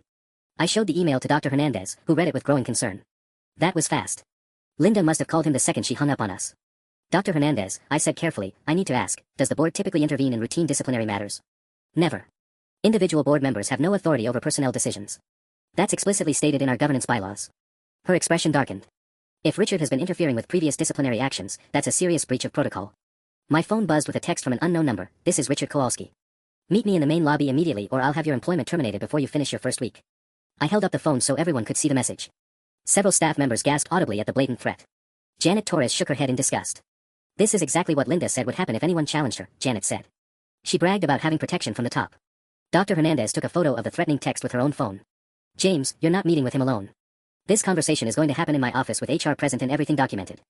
I showed the email to Dr. Hernandez, who read it with growing concern. That was fast. Linda must have called him the second she hung up on us. Dr. Hernandez, I said carefully, I need to ask, does the board typically intervene in routine disciplinary matters? Never. Individual board members have no authority over personnel decisions. That's explicitly stated in our governance bylaws. Her expression darkened. If Richard has been interfering with previous disciplinary actions, that's a serious breach of protocol. My phone buzzed with a text from an unknown number. This is Richard Kowalski. Meet me in the main lobby immediately or I'll have your employment terminated before you finish your first week. I held up the phone so everyone could see the message. Several staff members gasped audibly at the blatant threat. Janet Torres shook her head in disgust. This is exactly what Linda said would happen if anyone challenged her, Janet said. She bragged about having protection from the top. Dr. Hernandez took a photo of the threatening text with her own phone. James, you're not meeting with him alone. This conversation is going to happen in my office with HR present and everything documented.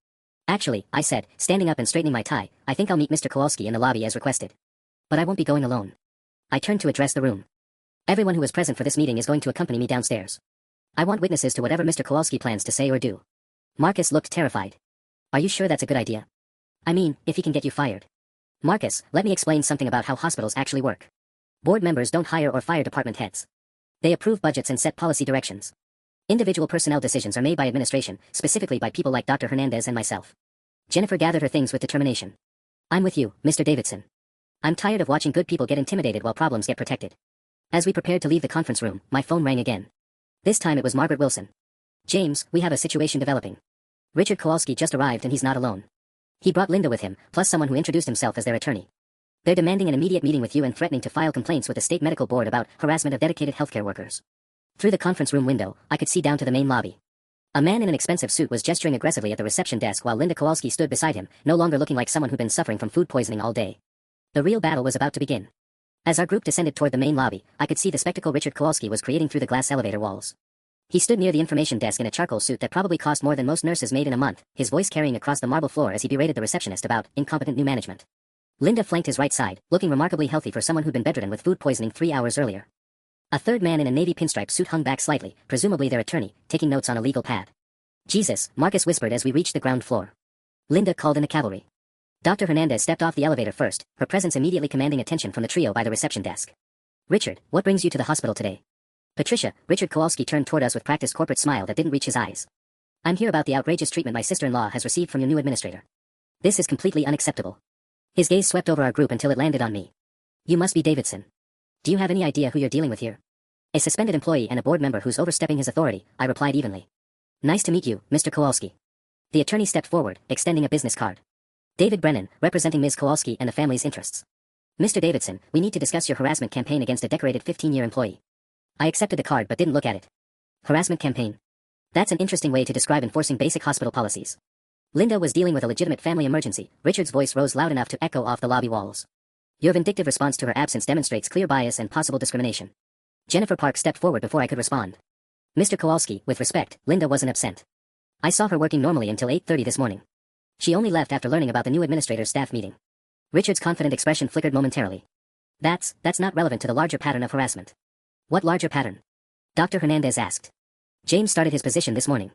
Actually, I said, standing up and straightening my tie, I think I'll meet Mr. Kowalski in the lobby as requested. But I won't be going alone. I turned to address the room. Everyone who is present for this meeting is going to accompany me downstairs. I want witnesses to whatever Mr. Kowalski plans to say or do. Marcus looked terrified. Are you sure that's a good idea? I mean, if he can get you fired. Marcus, let me explain something about how hospitals actually work. Board members don't hire or fire department heads. They approve budgets and set policy directions. Individual personnel decisions are made by administration, specifically by people like Dr. Hernandez and myself. Jennifer gathered her things with determination. I'm with you, Mr. Davidson. I'm tired of watching good people get intimidated while problems get protected. As we prepared to leave the conference room, my phone rang again. This time it was Margaret Wilson. James, we have a situation developing. Richard Kowalski just arrived and he's not alone. He brought Linda with him, plus someone who introduced himself as their attorney. They're demanding an immediate meeting with you and threatening to file complaints with the state medical board about harassment of dedicated healthcare workers. Through the conference room window, I could see down to the main lobby. A man in an expensive suit was gesturing aggressively at the reception desk while Linda Kowalski stood beside him, no longer looking like someone who'd been suffering from food poisoning all day. The real battle was about to begin. As our group descended toward the main lobby, I could see the spectacle Richard Kowalski was creating through the glass elevator walls. He stood near the information desk in a charcoal suit that probably cost more than most nurses made in a month, his voice carrying across the marble floor as he berated the receptionist about incompetent new management. Linda flanked his right side, looking remarkably healthy for someone who'd been bedridden with food poisoning 3 hours earlier. A third man in a navy pinstripe suit hung back slightly, presumably their attorney, taking notes on a legal pad. "Jesus," Marcus whispered as we reached the ground floor. Linda called in the cavalry. Dr. Hernandez stepped off the elevator first, her presence immediately commanding attention from the trio by the reception desk. "Richard, what brings you to the hospital today?" "Patricia," Richard Kowalski turned toward us with practiced corporate smile that didn't reach his eyes. "I'm here about the outrageous treatment my sister-in-law has received from your new administrator. This is completely unacceptable." His gaze swept over our group until it landed on me. "You must be Davidson. Do you have any idea who you're dealing with here?" "A suspended employee and a board member who's overstepping his authority," I replied evenly. "Nice to meet you, Mr. Kowalski." The attorney stepped forward, extending a business card. "David Brennan, representing Ms. Kowalski and the family's interests. Mr. Davidson, we need to discuss your harassment campaign against a decorated 15-year employee." I accepted the card but didn't look at it. Harassment campaign? That's an interesting way to describe enforcing basic hospital policies. Linda was dealing with a legitimate family emergency. Richard's voice rose loud enough to echo off the lobby walls. Your vindictive response to her absence demonstrates clear bias and possible discrimination. Jennifer Park stepped forward before I could respond. "Mr. Kowalski, with respect, Linda wasn't absent. I saw her working normally until 8:30 this morning. She only left after learning about the new administrator's staff meeting." Richard's confident expression flickered momentarily. That's not relevant to the larger pattern of harassment." "What larger pattern?" Dr. Hernandez asked. "James started his position this morning.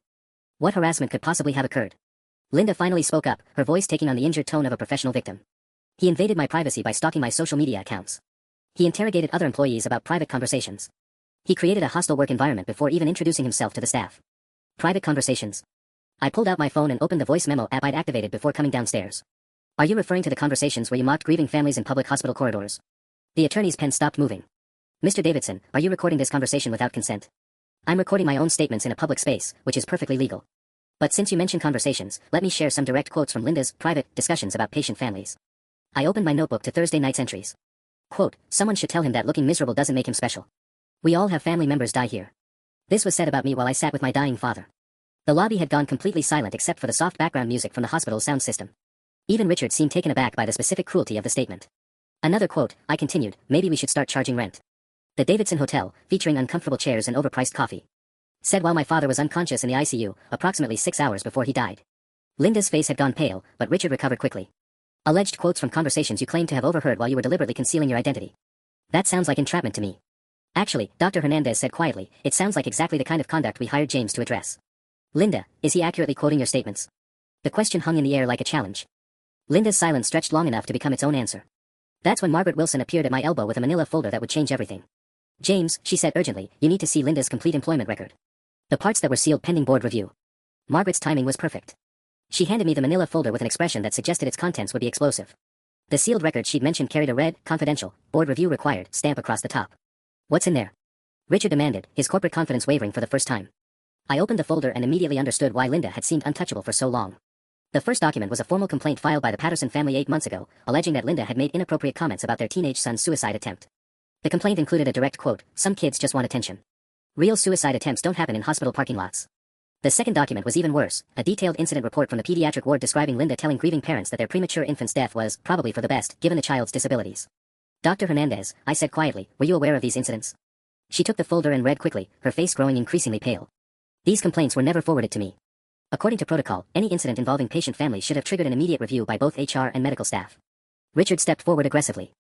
What harassment could possibly have occurred?" Linda finally spoke up, her voice taking on the injured tone of a professional victim. "He invaded my privacy by stalking my social media accounts. He interrogated other employees about private conversations. He created a hostile work environment before even introducing himself to the staff." "Private conversations?" I pulled out my phone and opened the voice memo app I'd activated before coming downstairs. "Are you referring to the conversations where you mocked grieving families in public hospital corridors?" The attorney's pen stopped moving. "Mr. Davidson, are you recording this conversation without consent?" "I'm recording my own statements in a public space, which is perfectly legal. But since you mentioned conversations, let me share some direct quotes from Linda's private discussions about patient families." I opened my notebook to Thursday night's entries. Quote, "Someone should tell him that looking miserable doesn't make him special. We all have family members die here. This was said about me while I sat with my dying father." The lobby had gone completely silent except for the soft background music from the hospital's sound system. Even Richard seemed taken aback by the specific cruelty of the statement. Another quote, I continued, "Maybe we should start charging rent. The Davidson Hotel, featuring uncomfortable chairs and overpriced coffee." Said while my father was unconscious in the ICU, approximately 6 hours before he died. Linda's face had gone pale, but Richard recovered quickly. "Alleged quotes from conversations you claimed to have overheard while you were deliberately concealing your identity. That sounds like entrapment to me." "Actually," Dr. Hernandez said quietly, "it sounds like exactly the kind of conduct we hired James to address." "Linda, is he accurately quoting your statements?" The question hung in the air like a challenge. Linda's silence stretched long enough to become its own answer. That's when Margaret Wilson appeared at my elbow with a manila folder that would change everything. "James," she said urgently, "you need to see Linda's complete employment record. The parts that were sealed pending board review." Margaret's timing was perfect. She handed me the manila folder with an expression that suggested its contents would be explosive. The sealed record she'd mentioned carried a red, confidential, board review required stamp across the top. "What's in there?" Richard demanded, his corporate confidence wavering for the first time. I opened the folder and immediately understood why Linda had seemed untouchable for so long. The first document was a formal complaint filed by the Patterson family 8 months ago, alleging that Linda had made inappropriate comments about their teenage son's suicide attempt. The complaint included a direct quote, "Some kids just want attention. Real suicide attempts don't happen in hospital parking lots." The second document was even worse, a detailed incident report from the pediatric ward describing Linda telling grieving parents that their premature infant's death was probably for the best, given the child's disabilities. "Dr. Hernandez," I said quietly, "were you aware of these incidents?" She took the folder and read quickly, her face growing increasingly pale. "These complaints were never forwarded to me. According to protocol, any incident involving patient families should have triggered an immediate review by both HR and medical staff." Richard stepped forward aggressively.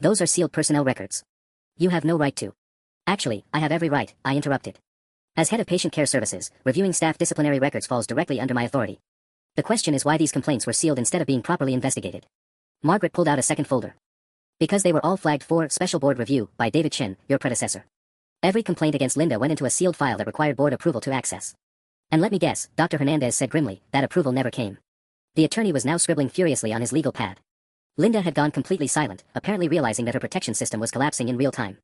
"Those are sealed personnel records. You have no right to." "Actually, I have every right," I interrupted. "As head of patient care services, reviewing staff disciplinary records falls directly under my authority. The question is why these complaints were sealed instead of being properly investigated." Margaret pulled out a second folder. "Because they were all flagged for special board review by David Chen, your predecessor. Every complaint against Linda went into a sealed file that required board approval to access. And let me guess," Dr. Hernandez said grimly, "that approval never came." The attorney was now scribbling furiously on his legal pad. Linda had gone completely silent, apparently realizing that her protection system was collapsing in real time.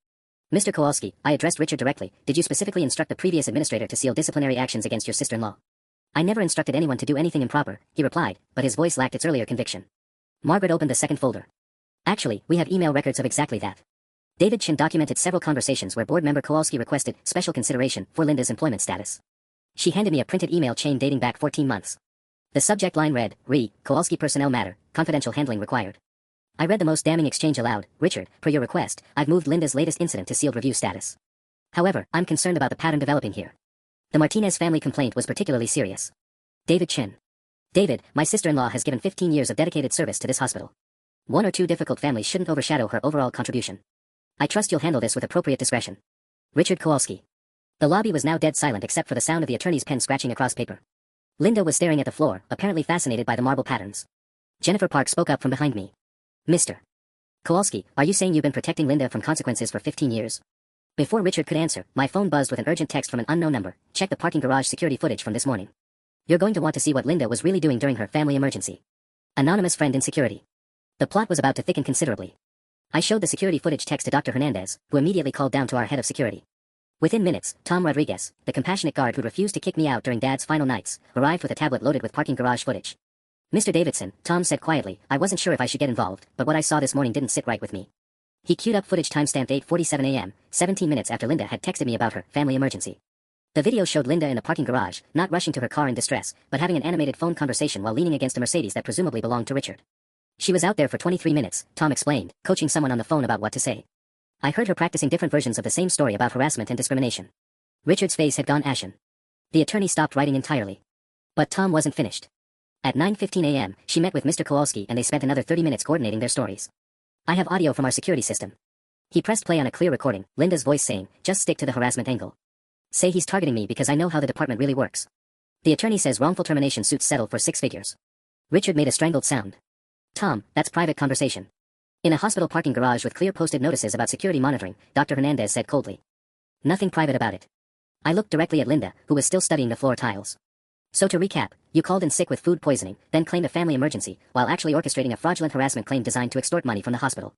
"Mr. Kowalski," I addressed Richard directly, "did you specifically instruct the previous administrator to seal disciplinary actions against your sister-in-law?" "I never instructed anyone to do anything improper," he replied, but his voice lacked its earlier conviction. Margaret opened the second folder. "Actually, we have email records of exactly that. David Chin documented several conversations where board member Kowalski requested special consideration for Linda's employment status. She handed me a printed email chain dating back 14 months. The subject line read, Kowalski personnel matter, confidential handling required. I read the most damning exchange aloud. Richard, per your request, I've moved Linda's latest incident to sealed review status. However, I'm concerned about the pattern developing here. The Martinez family complaint was particularly serious. David Chin. David, my sister-in-law has given 15 years of dedicated service to this hospital. One or two difficult families shouldn't overshadow her overall contribution. I trust you'll handle this with appropriate discretion. Richard Kowalski. The lobby was now dead silent except for the sound of the attorney's pen scratching across paper. Linda was staring at the floor, apparently fascinated by the marble patterns. Jennifer Park spoke up from behind me. Mr. Kowalski, are you saying you've been protecting Linda from consequences for 15 years? Before Richard could answer, my phone buzzed with an urgent text from an unknown number. Check the parking garage security footage from this morning. You're going to want to see what Linda was really doing during her family emergency. Anonymous friend in security. The plot was about to thicken considerably. I showed the security footage text to Dr. Hernandez, who immediately called down to our head of security. Within minutes, Tom Rodriguez, the compassionate guard who refused to kick me out during Dad's final nights, arrived with a tablet loaded with parking garage footage. Mr. Davidson, Tom said quietly, I wasn't sure if I should get involved, but what I saw this morning didn't sit right with me. He queued up footage timestamped 8:47 a.m., 17 minutes after Linda had texted me about her family emergency. The video showed Linda in a parking garage, not rushing to her car in distress, but having an animated phone conversation while leaning against a Mercedes that presumably belonged to Richard. She was out there for 23 minutes, Tom explained, coaching someone on the phone about what to say. I heard her practicing different versions of the same story about harassment and discrimination. Richard's face had gone ashen. The attorney stopped writing entirely. But Tom wasn't finished. At 9:15 a.m., she met with Mr. Kowalski and they spent another 30 minutes coordinating their stories. I have audio from our security system. He pressed play on a clear recording, Linda's voice saying, just stick to the harassment angle. Say he's targeting me because I know how the department really works. The attorney says wrongful termination suits settle for 6 figures. Richard made a strangled sound. Tom, that's private conversation. In a hospital parking garage with clear posted notices about security monitoring, Dr. Hernandez said coldly. Nothing private about it. I looked directly at Linda, who was still studying the floor tiles. So to recap, you called in sick with food poisoning, then claimed a family emergency, while actually orchestrating a fraudulent harassment claim designed to extort money from the hospital.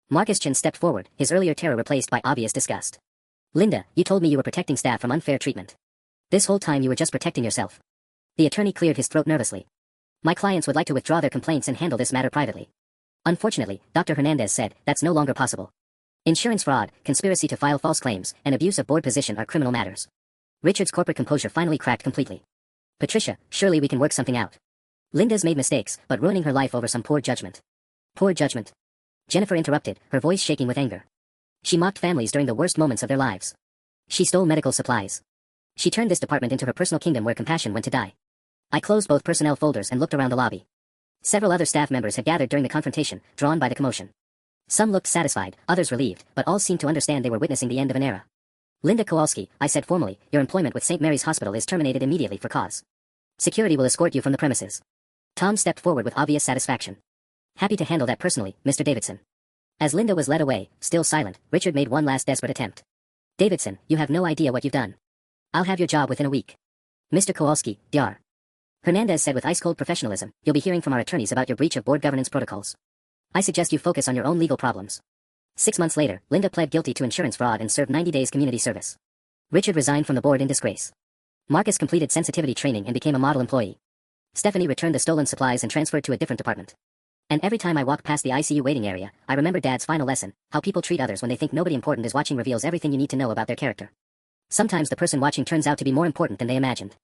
Marcus Chin stepped forward, his earlier terror replaced by obvious disgust. Linda, you told me you were protecting staff from unfair treatment. This whole time you were just protecting yourself. The attorney cleared his throat nervously. My clients would like to withdraw their complaints and handle this matter privately. Unfortunately, Dr. Hernandez said, that's no longer possible. Insurance fraud, conspiracy to file false claims, and abuse of board position are criminal matters. Richard's corporate composure finally cracked completely. Patricia, surely we can work something out. Linda's made mistakes, but ruining her life over some poor judgment. Poor judgment. Jennifer interrupted, her voice shaking with anger. She mocked families during the worst moments of their lives. She stole medical supplies. She turned this department into her personal kingdom where compassion went to die. I closed both personnel folders and looked around the lobby. Several other staff members had gathered during the confrontation, drawn by the commotion. Some looked satisfied, others relieved, but all seemed to understand they were witnessing the end of an era. Linda Kowalski, I said formally, your employment with St. Mary's Hospital is terminated immediately for cause. Security will escort you from the premises. Tom stepped forward with obvious satisfaction. Happy to handle that personally, Mr. Davidson. As Linda was led away, still silent, Richard made one last desperate attempt. Davidson, you have no idea what you've done. I'll have your job within a week. Mr. Kowalski, Dr. Hernandez said with ice-cold professionalism, you'll be hearing from our attorneys about your breach of board governance protocols. I suggest you focus on your own legal problems. 6 months later, Linda pled guilty to insurance fraud and served 90 days community service. Richard resigned from the board in disgrace. Marcus completed sensitivity training and became a model employee. Stephanie returned the stolen supplies and transferred to a different department. And every time I walk past the ICU waiting area, I remember Dad's final lesson, how people treat others when they think nobody important is watching reveals everything you need to know about their character. Sometimes the person watching turns out to be more important than they imagined.